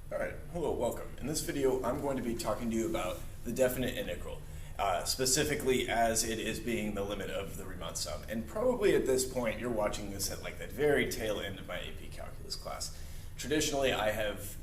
Alright, hello, welcome. In this video, I'm going to be talking to you about the definite integral, specifically as it is being the limit of the Riemann sum. And probably at this point, you're watching this at like the very tail end of my AP Calculus class. Traditionally, I have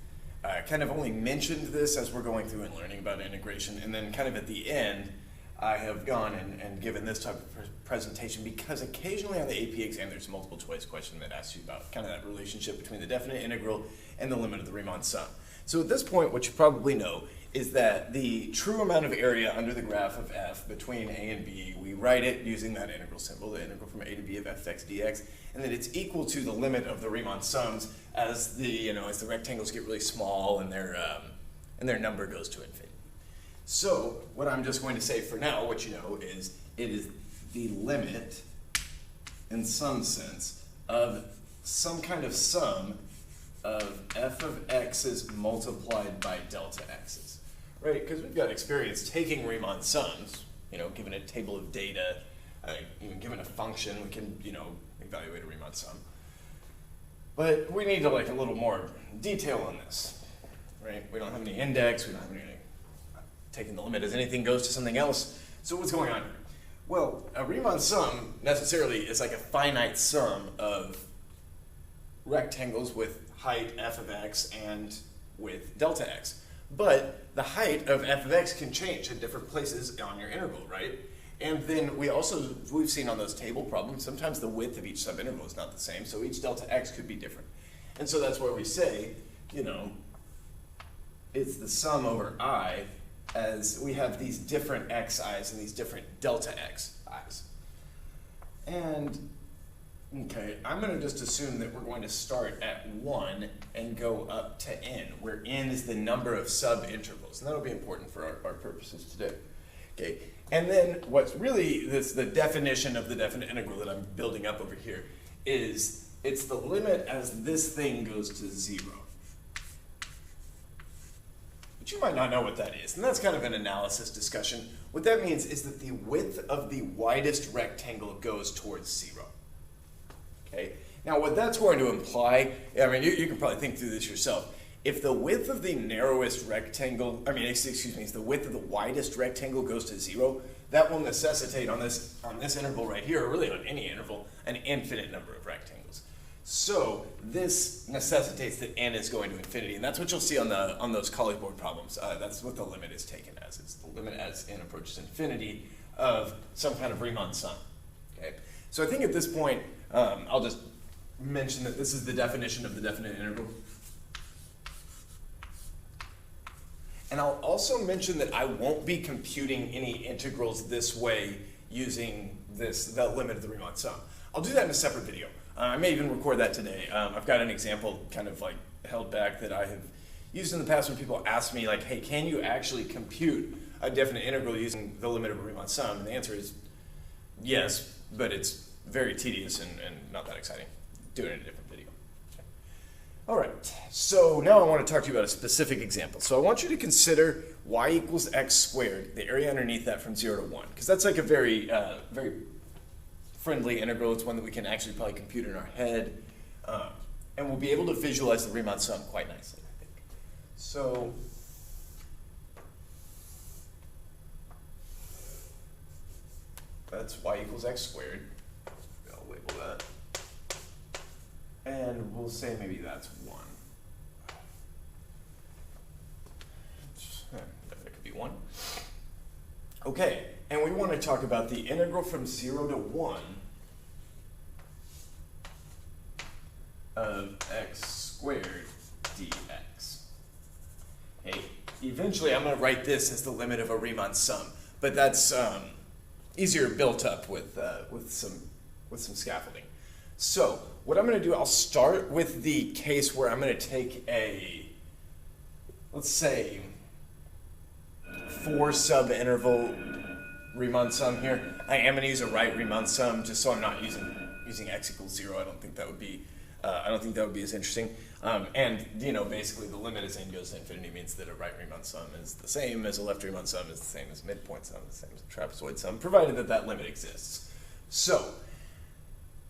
kind of only mentioned this as we're going through and learning about integration, and then kind of at the end, I have gone and given this type of presentation because occasionally on the AP exam there's a multiple choice question that asks you about kind of that relationship between the definite integral and the limit of the Riemann sum. So at this point, what you probably know is that the true amount of area under the graph of f between a and b, we write it using that integral symbol, the integral from a to b of fx dx, and that it's equal to the limit of the Riemann sums as the as the rectangles get really small and their number goes to infinity. So what I'm just going to say for now, what you know is it is the limit, in some sense, of some kind of sum of f of x's multiplied by delta x's, right? Because we've got experience taking Riemann sums, given a table of data, even given a function, we can, evaluate a Riemann sum. But we need to like a little more detail on this, right? We don't have any index, we don't have any taking the limit as anything goes to something else. So what's going on here? Well, a Riemann sum necessarily is like a finite sum of rectangles with height f of x and with delta x. But the height of f of x can change in different places on your interval, right? And then we've seen on those table problems, sometimes the width of each subinterval is not the same, so each delta x could be different. And so that's where we say, it's the sum over I, as we have these different xi's and these different delta xi's. And, okay, I'm going to just assume that we're going to start at 1 and go up to n, where n is the number of subintervals, and that'll be important for our purposes today. Okay, and then what's really the definition of the definite integral that I'm building up over here is it's the limit as this thing goes to 0. But you might not know what that is, and that's kind of an analysis discussion. What that means is that the width of the widest rectangle goes towards 0. Okay? Now what that's going to imply, you can probably think through this yourself. If the width of the narrowest rectangle, if the width of the widest rectangle goes to 0, that will necessitate on this interval right here, or really on any interval, an infinite number of rectangles. So this necessitates that n is going to infinity, and that's what you'll see on those college board problems. That's what the limit is taken as. It's the limit as n approaches infinity of some kind of Riemann sum. Okay? So I think at this point, I'll just mention that this is the definition of the definite integral. And I'll also mention that I won't be computing any integrals this way using the limit of the Riemann sum. I'll do that in a separate video. I may even record that today. I've got an example kind of like held back that I have used in the past when people ask me like, hey, can you actually compute a definite integral using the limit of a Riemann sum? And the answer is yes, but it's very tedious and not that exciting. Do it in a different video. Okay. All right, so now I want to talk to you about a specific example. So I want you to consider y equals x squared, the area underneath that from 0 to 1, because that's like a very friendly integral. It's one that we can actually probably compute in our head, and we'll be able to visualize the Riemann sum quite nicely, I think. So that's y equals x squared. I'll label that. And we'll say maybe that's 1. That could be 1. Okay, and we want to talk about the integral from 0 to 1 of x squared dx. Okay, eventually I'm going to write this as the limit of a Riemann sum, but that's easier built up with some scaffolding. So what I'm going to do, I'll start with the case where I'm going to take a, let's say, 4 subinterval Riemann sum here. I am going to use a right Riemann sum just so I'm not using x equals 0. I don't think that would be as interesting. And basically the limit as n goes to infinity means that a right Riemann sum is the same as a left Riemann sum is the same as a midpoint sum, the same as a trapezoid sum, provided that limit exists. So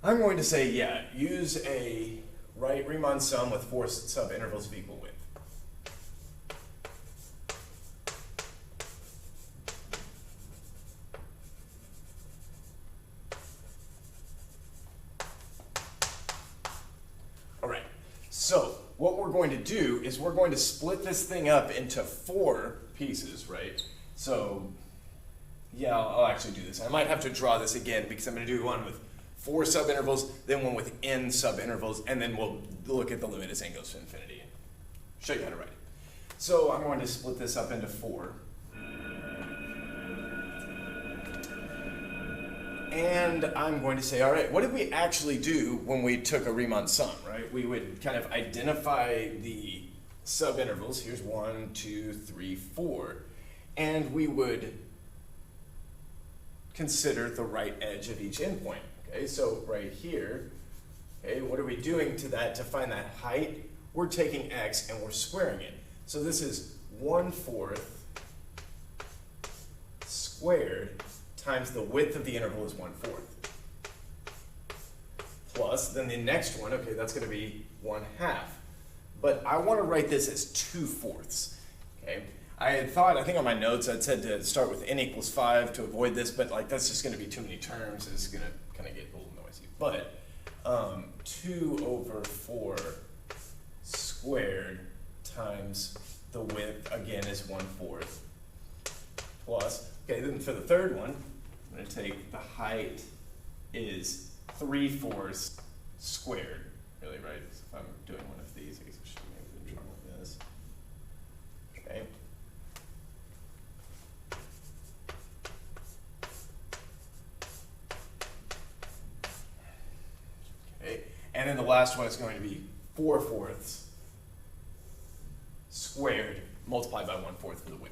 I'm going to say, yeah, use a right Riemann sum with 4 subintervals of equal width. we're going to do is we're going to split this thing up into 4 pieces, right? So, yeah, I'll actually do this. I might have to draw this again because I'm going to do one with 4 subintervals, then one with n subintervals, and then we'll look at the limit as n goes to infinity and show you how to write it. So I'm going to split this up into 4. And I'm going to say, all right, what did we actually do when we took a Riemann sum, right? We would kind of identify the subintervals. Here's 1, 2, 3, 4. And we would consider the right edge of each endpoint. Okay, so right here, okay, what are we doing to that to find that height? We're taking x and we're squaring it. So this is 1/4 squared times the width of the interval is 1/4. Plus, then the next one, okay, that's going to be 1/2. But I want to write this as 2/4. Okay, I think on my notes I'd said to start with n equals 5 to avoid this, but like that's just going to be too many terms. It's going to kind of get a little noisy. But 2/4 squared times the width again is 1/4 plus. Okay, then for the third one, I'm going to take the height is 3/4 squared. Really, right? So if I'm doing one of these, I guess I should maybe draw like this. Okay. Okay. And then the last one is going to be 4/4 squared multiplied by 1/4 for the width.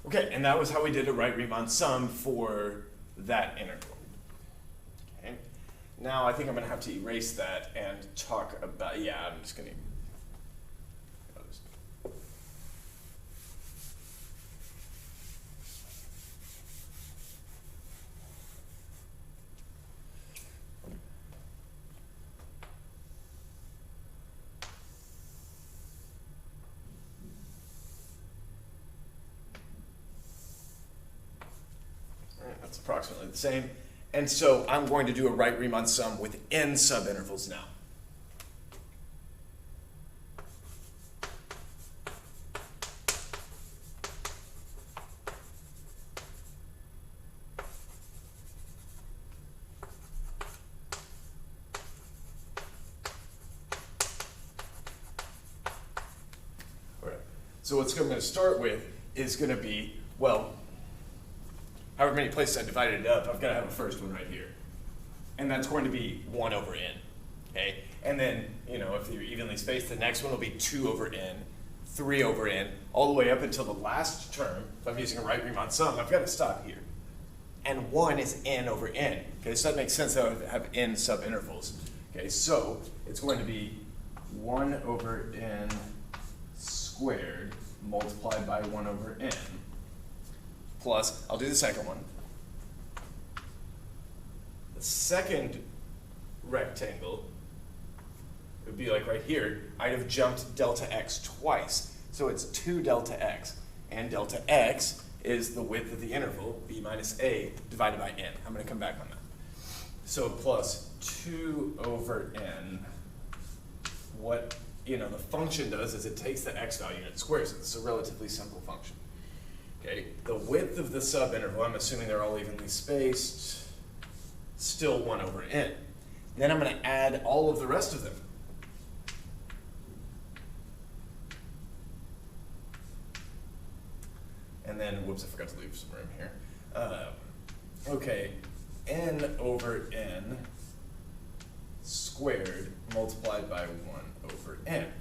Okay, and that was how we did a right Riemann sum for that integral. Okay, now I think I'm going to have to erase that and talk about, yeah, I'm just going to, that's approximately the same. And so I'm going to do a right Riemann sum with n subintervals now. All right. So what I'm going to start with is going to be, well, however many places I divided it up, I've got to have a first one right here. And that's going to be 1/n, okay? And then, you know, if you're evenly spaced, the next one will be 2/n, 3/n, all the way up until the last term. If I'm using a right Riemann sum, I've got to stop here. And 1 is n/n, okay? So that makes sense that I would have n subintervals. Okay, so it's going to be 1/n squared multiplied by 1/n. Plus, I'll do the second one. The second rectangle would be like right here. I'd have jumped delta x twice. So it's 2 delta x. And delta x is the width of the interval, b minus a, divided by n. I'm going to come back on that. So plus 2/n. What the function does is it takes the x value and it squares it. It's a relatively simple function. Okay, the width of the subinterval, I'm assuming they're all evenly spaced, still 1/n. Then I'm going to add all of the rest of them. And then, whoops, I forgot to leave some room here. Okay, n/n squared multiplied by 1/n.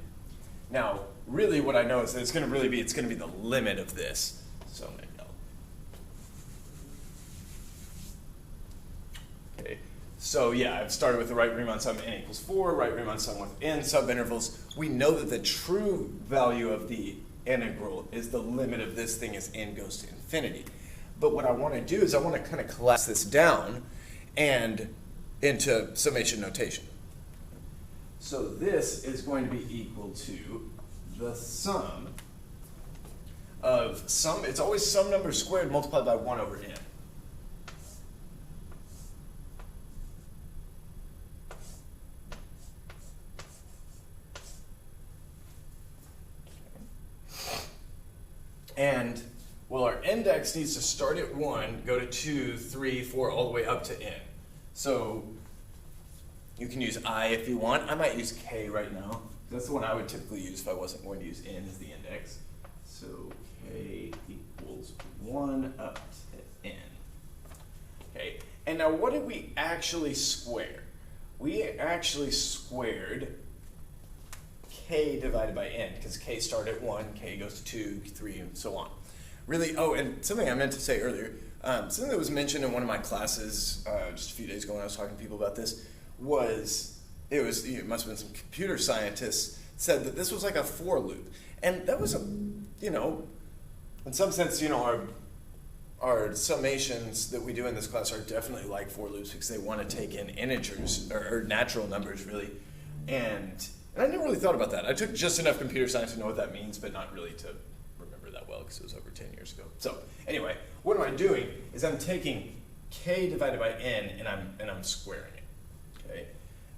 Now, really what I know is that it's going to be the limit of this. So maybe okay. So yeah, I've started with the right Riemann sum n equals 4, right Riemann sum with n subintervals. We know that the true value of the integral is the limit of this thing as n goes to infinity. But what I want to do is I want to kind of collapse this down and into summation notation. So this is going to be equal to the sum of some, it's always some number squared multiplied by 1 over n. And, well, our index needs to start at 1, go to 2, 3, 4, all the way up to n. So you can use I if you want. I might use k right now. That's the one I would typically use if I wasn't going to use n as the index. So k equals 1 up to n. Okay, and now what did we actually square? We actually squared k divided by n, because k started at 1, k goes to 2, 3, and so on. Really, oh, and something I meant to say earlier, something that was mentioned in one of my classes just a few days ago when I was talking to people about this, it must have been some computer scientists said that this was like a for loop. And that was in some sense, our summations that we do in this class are definitely like for loops because they want to take in integers, or natural numbers, really. And I never really thought about that. I took just enough computer science to know what that means, but not really to remember that well because it was over 10 years ago. So anyway, what am I doing is I'm taking k divided by n and I'm squaring it. Okay.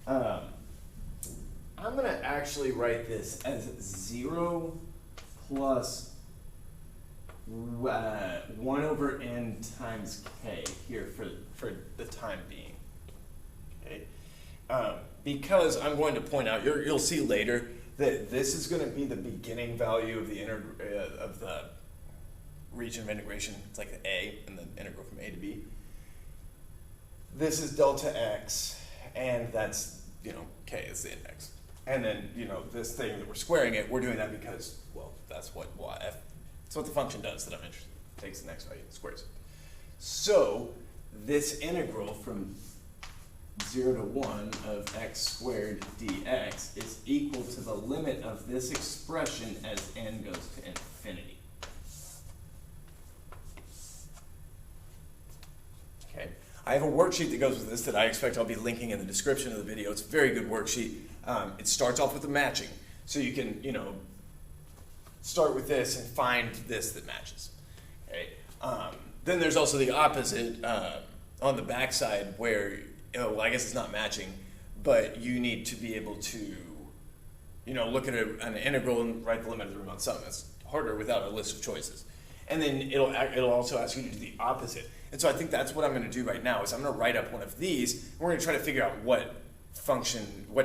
I'm going to actually write this as 0 plus 1 over n times k here for the time being. Okay. Because I'm going to point out, you'll see later that this is going to be the beginning value of the region of integration. It's like the a and the integral from a to b. This is delta x, and that's, k is the index. And then, this thing that we're squaring it, we're doing that because, well, that's what the function does that I'm interested in. It takes the next value and squares it. So this integral from 0 to 1 of x squared dx is equal to the limit of this expression as n goes to infinity. Okay. I have a worksheet that goes with this that I expect I'll be linking in the description of the video. It's a very good worksheet. It starts off with the matching. So you can, start with this and find this that matches. Okay. Then there's also the opposite on the backside where, I guess it's not matching, but you need to be able to, look at an integral and write the limit of the Riemann sum. That's harder without a list of choices. And then it'll also ask you to do the opposite. And so I think that's what I'm going to do right now is I'm going to write up one of these, and we're going to try to figure out what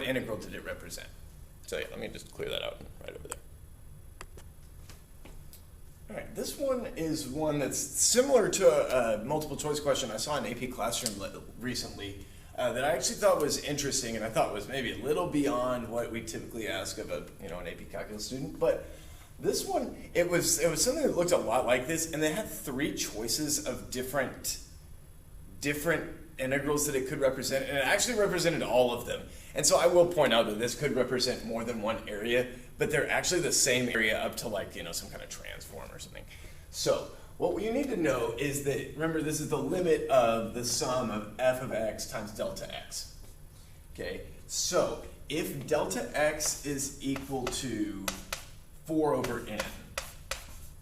integral did it represent. So yeah, let me just clear that out right over there. All right, this one is one that's similar to a multiple choice question I saw in AP Classroom recently that I actually thought was interesting, and I thought was maybe a little beyond what we typically ask of an AP Calculus student. But this one, it was something that looked a lot like this, and they had 3 choices of different integrals that it could represent, and it actually represented all of them. And so I will point out that this could represent more than one area, but they're actually the same area up to some kind of transform or something. So what you need to know is that, remember, this is the limit of the sum of f of x times delta x. Okay, so if delta x is equal to 4 over n,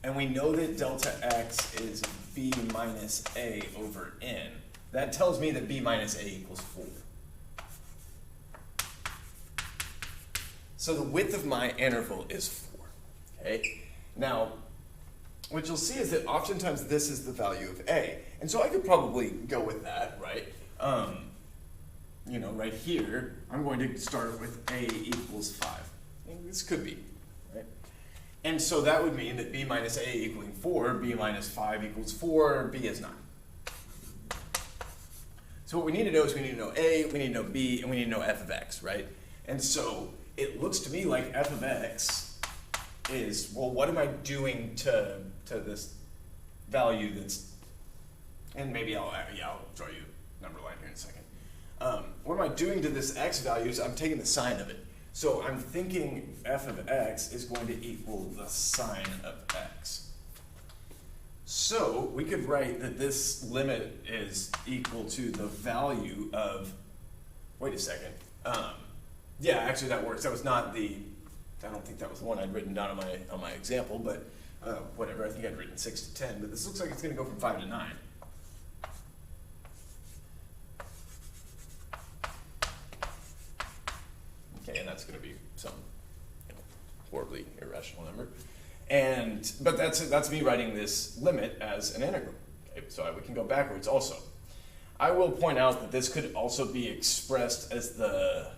and we know that delta x is b minus a over n, that tells me that b minus a equals 4. So the width of my interval is 4. Okay? Now, what you'll see is that oftentimes this is the value of a. And so I could probably go with that, right? Right here, I'm going to start with a equals 5. And this could be, right? And so that would mean that b minus a equaling 4, b minus 5 equals 4, b is 9. So what we need to know is we need to know a, we need to know b, and we need to know f of x, right? And so it looks to me like f of x is, well, what am I doing to this value that's, and maybe I'll draw you a number line here in a second. What am I doing to this x value is I'm taking the sine of it. So I'm thinking f of x is going to equal the sine of x. So we could write that this limit is equal to the value of, wait a second. Yeah, actually that works. That was not I don't think that was the one I'd written down on my example, but whatever, I think I'd written 6 to 10, but this looks like it's going to go from 5 to 9. Okay, and that's going to be some horribly irrational number. But that's me writing this limit as an integral. Okay, so we can go backwards also. I will point out that this could also be expressed as the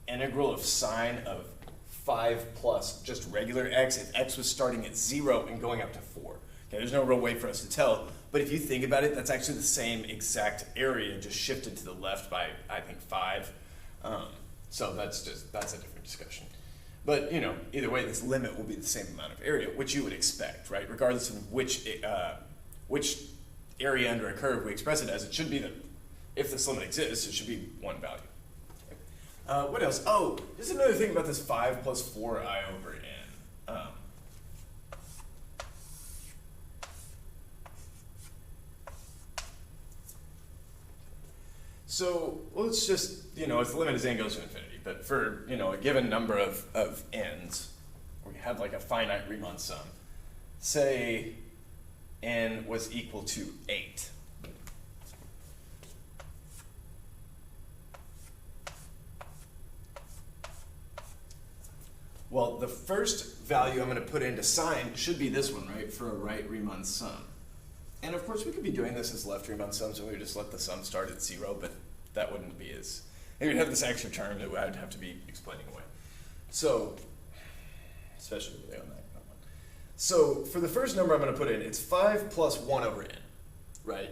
integral of sine of 5 plus just regular x if x was starting at 0 and going up to 4. Okay, there's no real way for us to tell, but if you think about it, that's actually the same exact area, just shifted to the left by, I think, 5. So that's a different discussion. But, either way, this limit will be the same amount of area, which you would expect, right? Regardless of which area under a curve we express it as, it should be if this limit exists, it should be one value. Okay. What else? Oh, there's another thing about this 5 plus 4i over n. So let's just, if the limit is n goes to infinity, but for, a given number of n's, we have like a finite Riemann sum, say n was equal to 8. Well, the first value I'm going to put into sine should be this one, right, for a right Riemann sum. And of course, we could be doing this as left Riemann sums, so we would just let the sum start at 0, but that wouldn't be as... We'd have this extra term that I'd have to be explaining away. So, especially on that one. So, for the first number I'm going to put in, it's 5 plus 1 over n, right?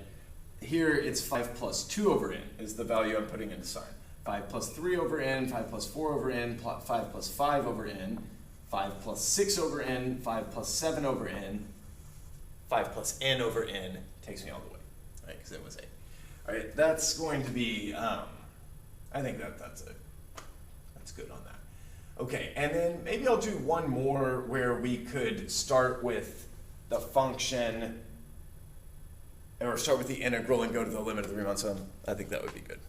Here, it's 5 plus 2 over n is the value I'm putting into sine. 5 plus 3 over n, 5 plus 4 over n, 5 plus 5 over n, 5 plus 6 over n, 5 plus 7 over n, 5 plus n over n takes me all the way, right? Because it was 8. All right, that's going to be, I think that's good on that. Okay, and then maybe I'll do one more where we could start with the function, or start with the integral and go to the limit of the Riemann sum. I think that would be good.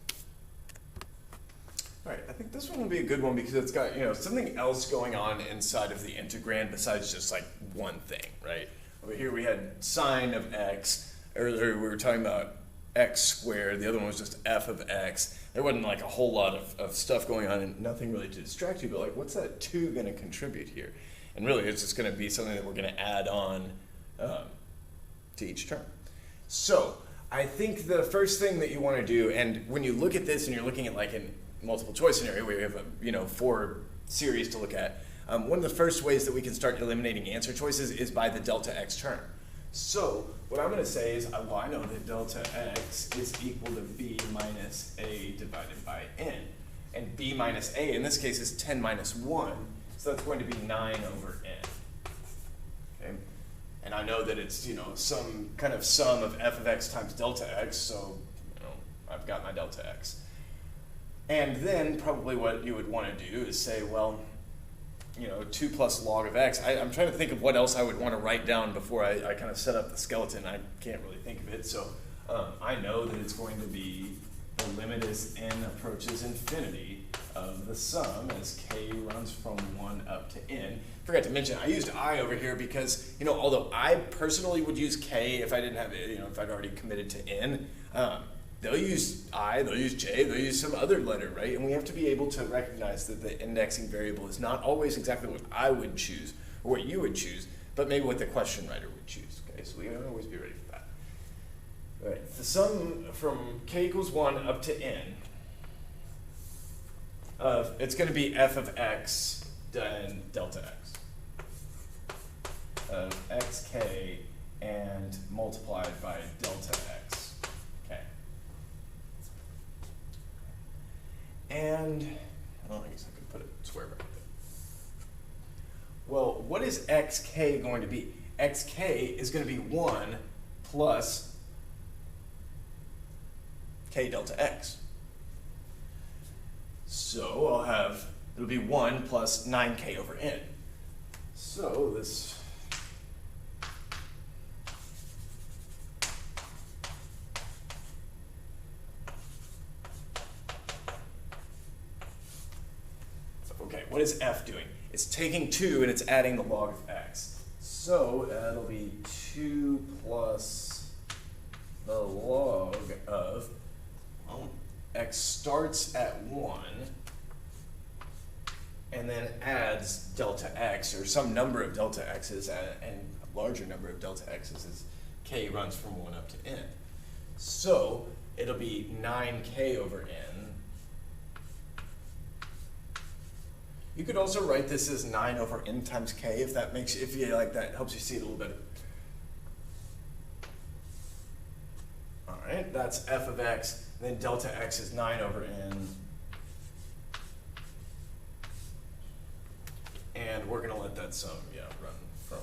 All right, I think this one would be a good one because it's got, something else going on inside of the integrand besides just like one thing, right? Over here we had sine of x. Earlier we were talking about x squared. The other one was just f of x. There wasn't like a whole lot of stuff going on and nothing really to distract you, but like what's that 2 going to contribute here? And really it's just going to be something that we're going to add on to each term. So I think the first thing that you want to do, and when you look at this and you're looking at like an multiple choice scenario where you have 4 series to look at, one of the first ways that we can start eliminating answer choices is by the delta x term. So what I'm going to say is, well, I know that delta x is equal to b minus a divided by n. And b minus a, in this case, is 10 minus 1, so that's going to be 9 over n. Okay? And I know that it's, some kind of sum of f of x times delta x, so I've got my delta x. And then probably what you would want to do is say, well, 2 plus log of x. I'm trying to think of what else I would want to write down before I kind of set up the skeleton. I can't really think of it. So I know that it's going to be the limit as n approaches infinity of the sum as k runs from 1 up to n. Forgot to mention, I used I over here because, although I personally would use k if I didn't have, if I'd already committed to n, they'll use I, they'll use j, they'll use some other letter, right? And we have to be able to recognize that the indexing variable is not always exactly what I would choose or what you would choose, but maybe what the question writer would choose. Okay, so we gotta always be ready for that. All right, the sum from k equals 1 up to n, it's going to be f of x and delta x of xk and multiplied by delta x. Okay. And, well, I guess I could put a square bracket there. Well, what is xk going to be? Xk is going to be 1 plus k delta x. So I'll have, it'll be 1 plus 9k over n. So this, okay, what is f doing? It's taking 2 and it's adding the log of x. So that'll be 2 plus the log of, well, x starts at 1 and then adds delta x, or some number of delta x's, and a larger number of delta x's as k runs from 1 up to n. So it'll be 9k over n. You could also write this as 9 over n times k if that makes, if you like, that helps you see it a little better. All right, that's f of x, and then delta x is 9 over n. And we're going to let that sum, run from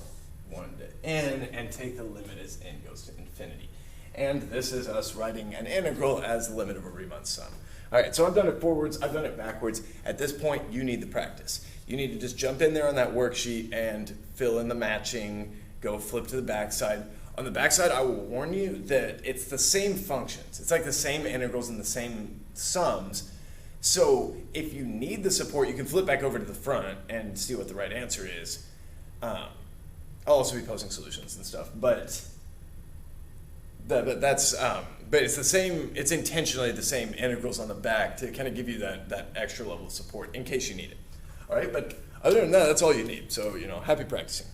1 to n and take the limit as n goes to infinity. And this is us writing an integral as the limit of a Riemann sum. All right, so I've done it forwards, I've done it backwards. At this point, you need the practice. You need to just jump in there on that worksheet and fill in the matching, go flip to the backside. On the backside, I will warn you that it's the same functions. It's like the same integrals and the same sums. So if you need the support, you can flip back over to the front and see what the right answer is. I'll also be posting solutions and stuff, but it's the same. It's intentionally the same integrals on the back to kind of give you that extra level of support in case you need it. All right, but other than that, that's all you need. So happy practicing.